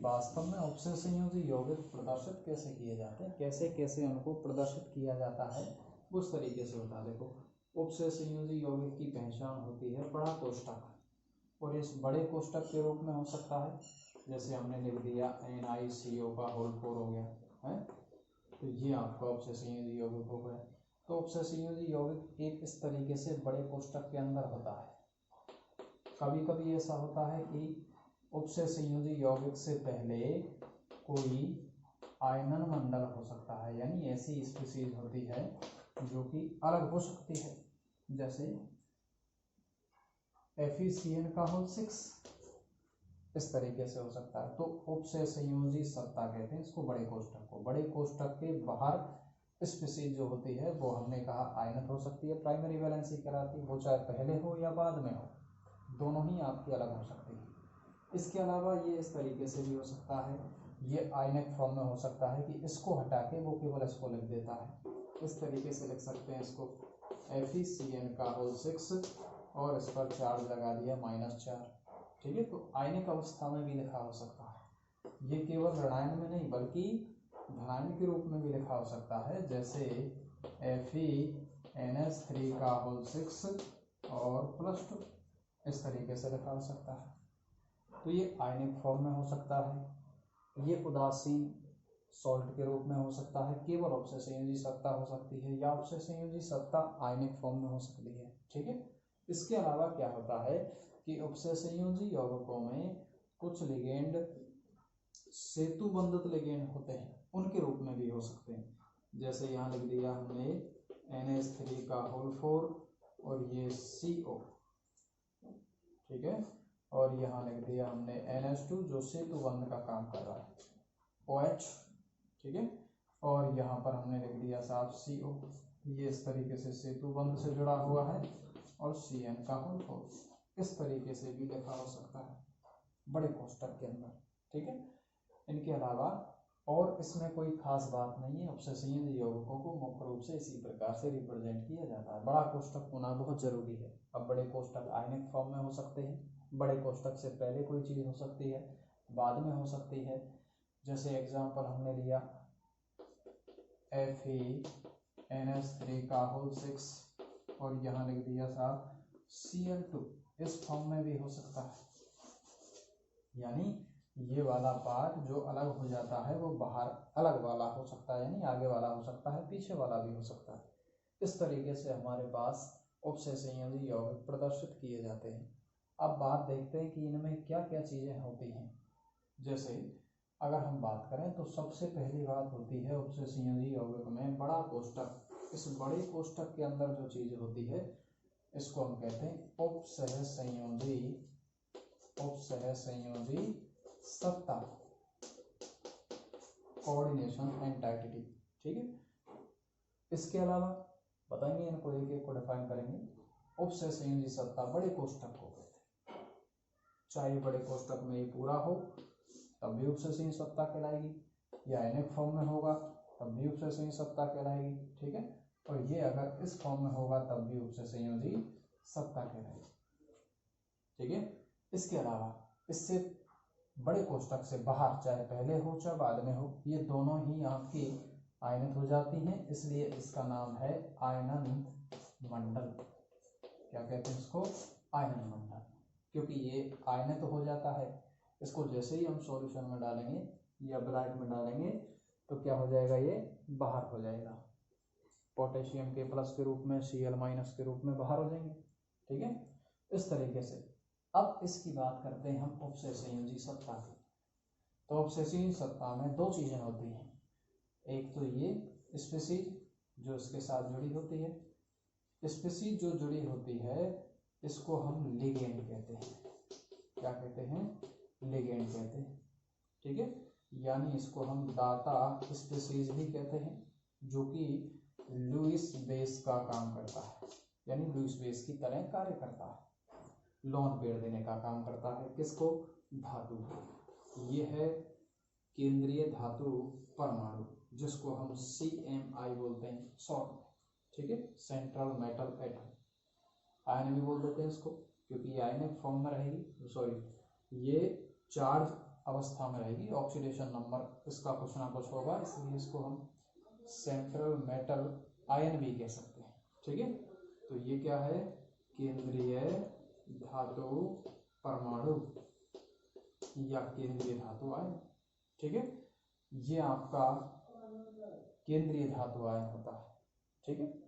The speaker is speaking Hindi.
वास्तव में उपसे संयोजी यौगिक प्रदर्शित कैसे किए जाते हैं, कैसे कैसे उनको प्रदर्शित किया जाता है, उस तरीके से होता है। देखो, उपसे संयोजी यौगिक की पहचान होती है बड़ा कोष्ठक, और इस बड़े कोष्ठक के रूप में हो सकता है, जैसे हमने लिख दिया NiCO का होल 4 हो गया है, तो ये आपका उपसे संयोजी यौगिक हो गया। तो उपसे संयोजी यौगिक एक इस तरीके से बड़े कोष्ठक के अंदर होता है। कभी कभी ऐसा होता है कि उपसे संयोजी यौगिक से पहले कोई आयनन मंडल हो सकता है, यानी ऐसी स्पीशीज होती है जो कि अलग हो सकती है, जैसे FeCN का होल 6 इस तरीके से हो सकता है। तो उपसे संयोजी सत्ता कहते हैं इसको बड़े कोष्ठक को। बड़े कोष्ठक के बाहर स्पीशीज जो होती है वो हमने कहा आयनन हो सकती है, प्राइमरी वैलेंसी कहलाती है, वो चाहे पहले हो या बाद में हो, दोनों ही आपकी अलग हो सकती है। इसके अलावा ये इस तरीके से भी हो सकता है, ये आयनिक फॉर्म में हो सकता है कि इसको हटा के वो केवल इसको लिख देता है, इस तरीके से लिख सकते हैं इसको FeCN का होल 6 और इस पर चार्ज लगा दिया -4, ठीक है। तो आयनिक अवस्था में भी लिखा हो सकता है, ये केवल ऋणायन में नहीं बल्कि धनायन के रूप में भी लिखा हो सकता है, जैसे FeNH3 का होल 6 और +2 इस तरीके से लिखा हो सकता है। तो ये आयनिक फॉर्म में हो सकता है, ये उदासीन सॉल्ट के रूप में हो सकता है, केवल उपसे संयोजी सत्ता हो सकती है, या उपसे संयोजी सत्ता आयनिक फॉर्म में हो सकती है, ठीक है। इसके अलावा क्या होता है कि उपसे संयोजी यौगिकों में कुछ लिगेंड सेतु बंधित लिगेंड होते हैं, उनके रूप में भी हो सकते हैं, जैसे यहाँ लिख दिया हमने NH3 का होल 4 और ये CO, ठीक है, और यहाँ लिख दिया हमने NH2 जो सेतु बंध का काम कर रहा है, OH, ठीक है, और यहाँ पर हमने लिख दिया साहब CO, ये इस तरीके से सेतु बंध से जुड़ा हुआ है, और CN का होल 4 इस तरीके से भी लिखा हो सकता है बड़े कोष्ठक के अंदर, ठीक है। इनके अलावा और इसमें कोई खास बात नहीं है, उपसे संयोजी यौगिकों को मुख्य रूप से इसी प्रकार से रिप्रेजेंट किया जाता है। बड़ा कोष्ठक होना बहुत जरूरी है। अब बड़े कोष्ठक आयनिक फॉर्म में हो सकते हैं, बड़े कोष्ठक से पहले कोई चीज़ हो सकती है, बाद में हो सकती है, जैसे एग्जांपल हमने लिया FeNH3 का होल 6 और यहाँ लिख दिया साहब Cl2, इस फॉर्म में भी हो सकता है, यानी ये वाला पार्ट जो अलग हो जाता है वो बाहर अलग वाला हो सकता है, यानी आगे वाला हो सकता है, पीछे वाला भी हो सकता है। इस तरीके से हमारे पास उपसे संयोजी यौगिक प्रदर्शित किए जाते हैं। अब बात देखते हैं कि इनमें क्या क्या चीज़ें होती हैं। जैसे अगर हम बात करें तो सबसे पहली बात होती है उपसे संयोजी यौगिक में बड़ा कोष्ठक। इस बड़े कोष्ठक के अंदर जो चीज़ होती है इसको हम कहते हैं उपसह संयोजी सत्ता, कोऑर्डिनेशन एंटाइटी, ठीक है। इसके अलावा बताएंगे, इनको एक एक को डिफाइन करेंगे। उपसह संयोजी सत्ता बड़े कोष्ठक को कहते हैं, चाहे बड़े कोष्ठक में ये पूरा हो तब भी उपसह संयोजी सत्ता कहलाएगी, या आयनिक फॉर्म में होगा तब भी उपसह संयोजी सत्ता कहलाएगी, ठीक है। और ये अगर इस फॉर्म में होगा तब भी उपसह संयोजी सत्ता कहलाएगी, ठीक है। इसके अलावा इससे बड़े कोष्ठक से बाहर चाहे पहले हो चाहे बाद में हो, ये दोनों ही आपकी आयनित हो जाती हैं, इसलिए इसका नाम है आयनन मंडल। क्या कहते हैं इसको? आयनन मंडल, क्योंकि ये आयनित हो जाता है। इसको जैसे ही हम सॉल्यूशन में डालेंगे या ब्राइट में डालेंगे तो क्या हो जाएगा, ये बाहर हो जाएगा, पोटेशियम के प्लस के रूप में Cl माइनस के रूप में बाहर हो जाएंगे, ठीक है। इस तरीके से अब इसकी बात करते हैं हम उपसह संयोजी सत्ता की। तो उपसह संयोजी सत्ता में दो चीज़ें होती हैं, एक तो ये स्पीशीज जो इसके साथ जुड़ी होती है, स्पीशीज जो जुड़ी होती है इसको हम लिगेंड कहते हैं। क्या कहते हैं? लिगेंड कहते हैं, ठीक है। यानी इसको हम दाता स्पीशीज भी कहते हैं, जो कि लुईस बेस का काम करता है, यानी लुईस बेस की तरह कार्य करता है, लोन पेड़ देने का काम करता है। किसको? धातु को। ये है केंद्रीय धातु परमाणु, जिसको हम CMI बोलते हैं शॉर्ट में, ठीक है, सेंट्रल मेटल एटम। आयन भी बोल देते हैं इसको, क्योंकि ये आयनिक फॉर्म में रहेगी, सॉरी ये चार्ज अवस्था में रहेगी, ऑक्सीडेशन नंबर इसका कुछ ना कुछ होगा, इसलिए इसको हम सेंट्रल मेटल आयन भी कह सकते हैं। ठीक है, तो ये क्या है, केंद्रीय धातु परमाणु या केंद्रीय धातु आयन। ठीक है, ये आपका केंद्रीय धातु आयन होता है। ठीक है।